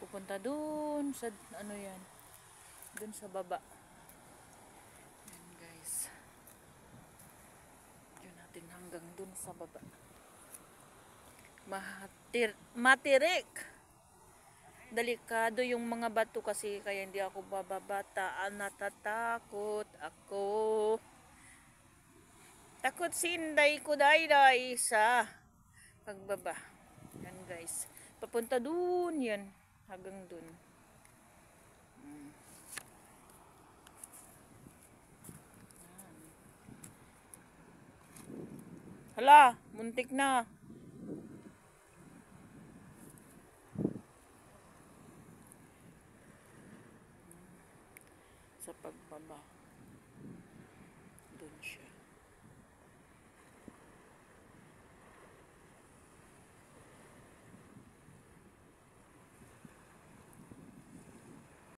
Pupunta dun sa, ano yan, dun sa baba. Yan guys. Yun natin hanggang dun sa baba. Matirik. Delikado yung mga bato kasi kaya hindi ako bababata. Natatakot ako. Takot sinday ko day sa pagbaba. Yan guys. Papunta dun yan. Hanggang dun. Hala, muntik na. Sa pagbaba.